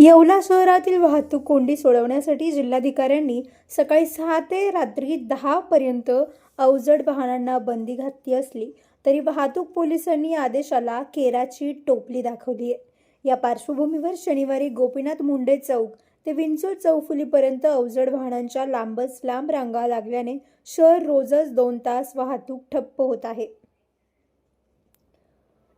येवला शहरातील वाहतूक कोंडी सोडवण्यासाठी जिल्हाधिकाऱ्यांनी सकाळी 6 ते रात्री 10 पर्यंत अवजड वाहनांना बंदी घातली असली तरी वाहतूक पोलिसांनी आदेशाला केराची टोपली दाखवली आहे। या पार्श्वभूमीवर शनिवारी गोपीनाथ मुंडे चौक ते विंचूर चौफुलीपर्यंत अवजड वाहनांच्या लांबच लांब रांगा लागल्याने शहर रोजच 2 तास वाहतूक ठप्प होत आहे।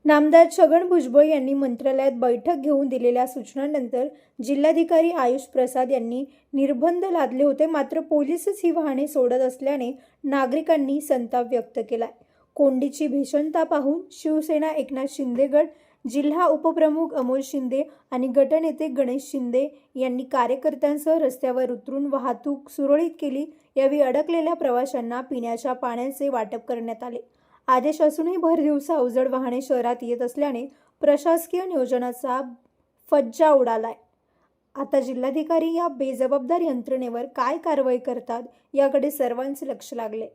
नामदार छगन भुजबळ यांनी मंत्रालयात बैठक घेऊन दिलेल्या सूचनांनंतर जिल्हाधिकारी आयुष प्रसाद यांनी निर्बंध लादले होते। मात्र पोलीसच ही वाहने सोडत असल्याने नागरिकांनी संताप व्यक्त केलाय। कोंडीची भीषणता पाहून शिवसेना एकनाथ शिंदे गट, जिल्हा उपप्रमुख अमोल शिंदे आणि गटनेते गणेश शिंदे यांनी कार्यकर्त्यांसह रस्त्यावर उतरून वाहतूक सुरळीत केली। यावेळी अडकलेल्या प्रवाशांना पिण्याच्या पाण्याचे वाटप करण्यात आले। आदेश असूनही भर दिवसा अवजड वाहने शहरात येत असल्याने प्रशासकीय नियोजनाचा फज्जा उडालाय। आता जिल्हाधिकारी या बेजबाबदार यंत्रणेवर काय कारवाई करतात याकडे सर्वांचे लक्ष लागले।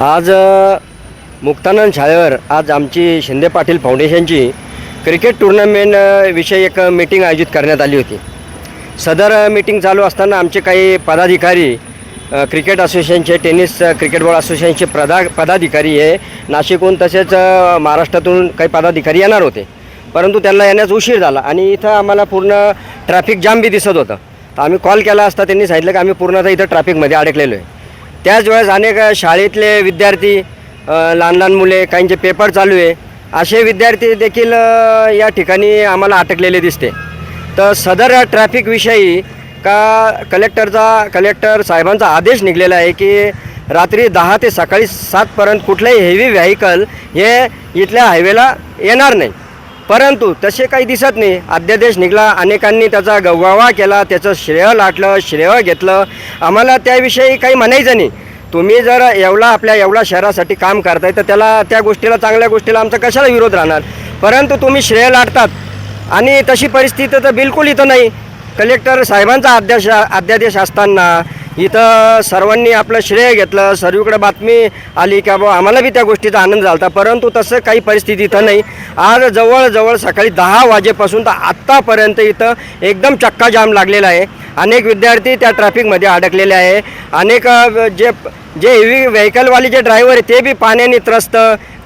आज मुक्तानंद शाळेवर आज आमची शिंदे पाटील फाउंडेशनची क्रिकेट टुर्नामेंट विषयी एक मीटिंग आयोजित करण्यात आली होती। सदर मीटिंग चालू असताना आमचे काही पदाधिकारी क्रिकेट असोसिएशनचे, टेनिस क्रिकेट बोर्ड असोसिएशनचे पदाधिकारी हे नाशिकहून तसेच महाराष्ट्रातून काही पदाधिकारी येणार होते, परंतु त्यांना येण्यास उशीर झाला आणि इथं आम्हाला पूर्ण ट्रॅफिक जाम बी दिसत होतं। तर आम्ही कॉल केला असता त्यांनी सांगितलं की आम्ही पूर्णतः इथं ट्रॅफिकमध्ये अडकलेलो आहे। त्याच वेळेस अनेक शाळेतले विद्यार्थी, लहान लहान मुले, काहींचे पेपर चालू आहे, असे विद्यार्थी देखील या ठिकाणी आम्हाला अटकलेले दिसते। तर सदर ट्रॅफिकविषयी कलेक्टर साहेबांचा आदेश निघालेला आहे की रात्री 10 ते सकाळी 7 पर्यंत कुठलेही हेवी व्हेकल हे इथल्या हायवेला येणार नाही, परंतु तसे काही दिसत नाही। अध्यादेश निघाला, अनेकांनी त्याचा गवगवा केला, त्याचं श्रेय लाटलं, श्रेय घेतलं। आम्हाला त्याविषयी काही म्हणायचं नाही। तुम्ही जर आपल्या येवला शहरासाठी काम करताय तर त्या गोष्टीला, चांगल्या गोष्टीला आमचा कशाला विरोध राहणार, परंतु तुम्ही श्रेय लाटतात आणि तशी परिस्थिती तर बिलकुल इथं नाही। कलेक्टर साहेबांचा अध्यादेश असताना इथं सर्वांनी आपलं श्रेय घेतलं, सर्वीकडे बातमी आली की बाबा आम्हाला बी त्या गोष्टीचा आनंद झाला, परंतु तसं काही परिस्थिती इथं नाही। आज जवळजवळ सकाळी 10 वाजेपासून तर आत्तापर्यंत इथं एकदम चक्का जाम लागलेला आहे। अनेक विद्यार्थी त्या ट्रॅफिकमध्ये अडकलेले आहे। अनेक जे हेवी व्हेकलवाले जे ड्रायव्हर आहे ते बी पाण्याने त्रस्त,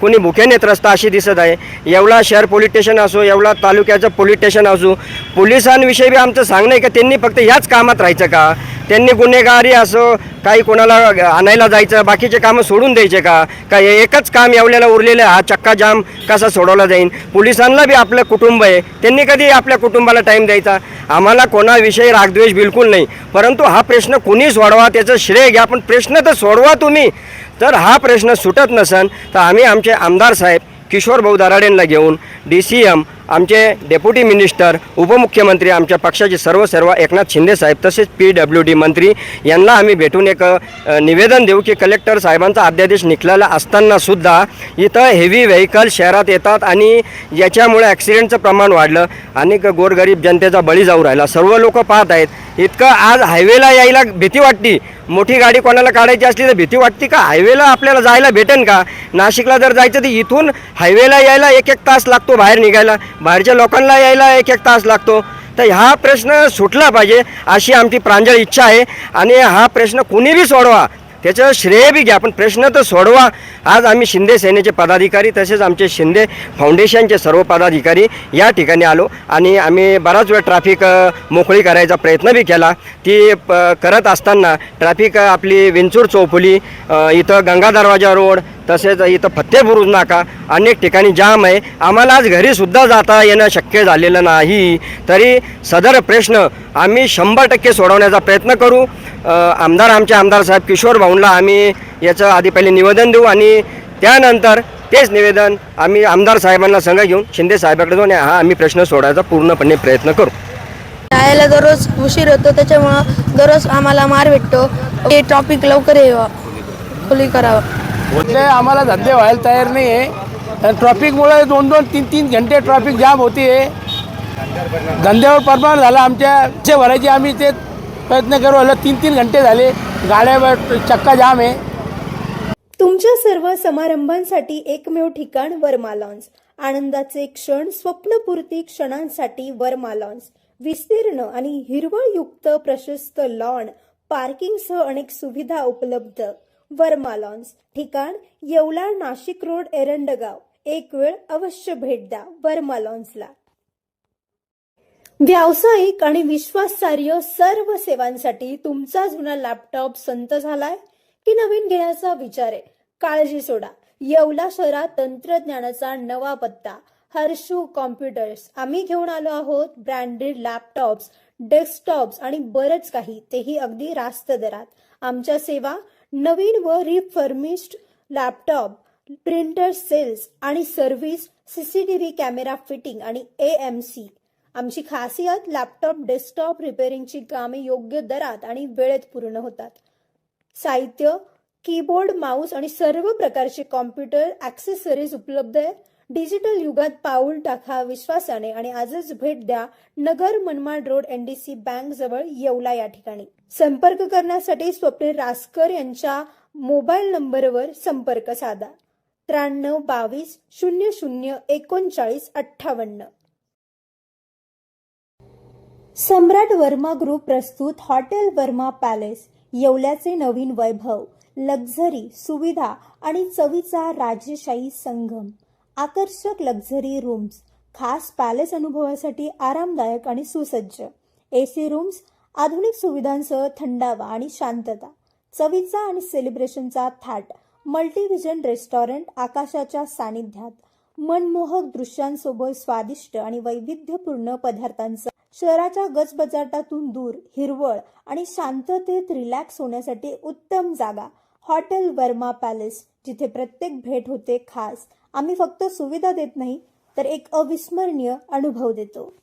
कोणी भुकेने त्रस्त अशी दिसत आहे। येवला शहर पोलीस स्टेशन असो, येवला तालुक्याचं पोलीस स्टेशन असो, पोलिसांविषयी बी आमचं सांगणं आहे की त्यांनी फक्त ह्याच कामात राहायचं का? त्यांनी गुन्हेगारी असो, काही कोणाला आणायला जायचं, बाकीचे कामं सोडून द्यायचे का? एकच काम येवल्याला उरलेलं आहे, हा चक्का जाम कसा सोडवला जाईल? पोलिसांना बी आपलं कुटुंब आहे, त्यांनी कधी आपल्या कुटुंबाला टाईम द्यायचा? आम्हाला कोणाविषयी रागद्वेष बिलकुल नाही, परंतु हा प्रश्न कोणी सोडवा, त्याचं श्रेय घ्या, पण प्रश्न तर सोडवा तुम्ही। तर हा प्रश्न सुटत नसन तर आम्ही आमचे आमदार साहेब किशोर भाऊ दराडेंना घेऊन, DCM, आमचे डेप्युटी मिनिस्टर, उपमुख्यमंत्री, आमच्या पक्षाचे सर्व एकनाथ शिंदे साहेब तसेच PWD मंत्री यांना आम्ही भेटून एक निवेदन देऊ की कलेक्टर साहेबांचा अध्यादेश निघालेला असतानासुद्धा इथं हेवी व्हेकल शहरात येतात आणि याच्यामुळे ॲक्सिडेंटचं प्रमाण वाढलं, अनेक गोरगरीब जनतेचा बळी जाऊ राहिला। सर्व लोक पाहत आहेत। इतकं आज हायवेला यायला भीती वाटती। मोठी गाडी कोणाला काढायची असली तर भीती वाटते का? हायवेला आपल्याला जायला भेटेन का? नाशिकला जर जायचं तर इथून हायवेला यायला 1-1 तास लागतो, बाहेर निघायला, बाहेरच्या लोकांना यायला 1-1 तास लागतो। तर हा प्रश्न सुटला पाहिजे अशी आमची प्रांजळ इच्छा आहे आणि हा प्रश्न कुणी बी सोडवा, त्याचं श्रेय बी घ्या, पण प्रश्न तर सोडवा। आज आम्ही शिंदे सेनेचे पदाधिकारी तसेच आमचे शिंदे फाउंडेशनचे सर्व पदाधिकारी या ठिकाणी आलो आणि आम्ही बराच वेळ ट्रॅफिक मोकळी करायचा प्रयत्न बी केला। ती करत असताना ट्रॅफिक आपली विंचूर चौफुली, इथं गंगा दरवाजा रोड, तसेच इथं फत्तेबुरुज नाका अनेक ठिकाणी जाम आहे। आम्हाला आज घरीसुद्धा जाता येणं शक्य झालेलं नाही, तरी सदर प्रश्न आम्ही 100% सोडवण्याचा प्रयत्न करू। आमचे आमदार साहेब किशोर भाऊंना आम्ही याचं आधी पहिले निवेदन देऊ आणि त्यानंतर तेच निवेदन आम्ही आमदार साहेबांना संग घेऊन शिंदे साहेबांकडे जाऊन हा आम्ही प्रश्न सोडवायचा पूर्णपणे प्रयत्न करू। शाळेला दररोज उशीर होतो, त्याच्यामुळं दररोज आम्हाला मार भेटतो। हे ट्रॉफिक लवकर खुली करावं। आम्हाला धंदे व्हायला तयार नाही आहे। ट्रॉफिकमुळे 2-2, 3-3 घंटे ट्रॉफिक जाम होती आहे। धंद्यावर परिणाम झाला आमच्या भरायची, आम्ही ते प्रयत्न करू, 3-3 घंटे झाले, गाड्या चक्का जाम आहे। तुमच्या सर्व समारंभांसाठी एकमेव ठिकाण वर्मा लॉन्स। आनंदाचे क्षण, स्वप्नपूर्ती क्षणांसाठी वर्मा लॉन्स. विस्तीर्ण आणि हिरवळयुक्त प्रशस्त लॉन, पार्किंगसह अनेक सुविधा उपलब्ध. वर्मा लॉन्स. ठिकाण येवला, नाशिक रोड, एरंडगाव. एक वेळ अवश्य भेट द्या वर्मा लॉन्सला. व्यावसायिक आणि विश्वासार्ह सर्व सेवांसाठी तुमचा जुना लॅपटॉप संत झालाय की नवीन घेण्याचा विचार आहे? काळजी सोडा. येवला शहरात तंत्रज्ञानाचा नवा पत्ता, हर्षू कॉम्प्युटर्स. आम्ही घेऊन आलो आहोत ब्रँडेड लॅपटॉप्स, डेस्कटॉप्स आणि बरंच काही, तेही अगदी रास्त दरात. आमच्या सेवा नवीन व रिफर्मिश्ड लॅपटॉप, प्रिंटर सेल्स आणि सर्व्हिस, सीसीटीव्ही कॅमेरा फिटिंग आणि AMC. आमची खासियत लॅपटॉप डेस्कटॉप रिपेअरिंगची कामे योग्य दरात आणि वेळेत पूर्ण होतात. साहित्य, कीबोर्ड, माऊस आणि सर्व प्रकारचे कॉम्प्युटर ॲक्सेसरीज उपलब्ध आहे. डिजिटल युगात पाऊल टाका विश्वासाने आणि आजच भेट द्या Nagar Manmad road, NDC bank जवळ, येवला या ठिकाणी. संपर्क करण्यासाठी स्वप्नील रासकर यांच्या मोबाईल नंबरवर संपर्क साधा. 93 22 00 39 58. सम्राट वर्मा ग्रुप प्रस्तुत हॉटेल वर्मा पॅलेस. येवल्याचे नवीन वैभव, लक्झरी, सुविधा आणि चवीचा राजेशाही संगम. आकर्षक लक्झरी रूम्स, खास पॅलेस अनुभवासाठी आरामदायक आणि सुसज्ज. AC रूम्स, आधुनिक सुविधांसह थंडावा आणि शांतता. चवीचा आणि सेलिब्रेशनचा थाट. मल्टीव्हिजन रेस्टॉरंट, आकाशाच्या सानिध्यात. मनमोहक दृश्यांसोबत स्वादिष्ट आणि वैविध्यपूर्ण पदार्थांचा. शहराच्या गजबजाटातून दूर, हिरवळ आणि शांततेत रिलॅक्स होण्यासाठी उत्तम जागा. हॉटेल वर्मा पॅलेस, जिथे प्रत्येक भेट होते खास. आम्ही फक्त सुविधा देत नाही तर एक अविस्मरणीय अनुभव देतो.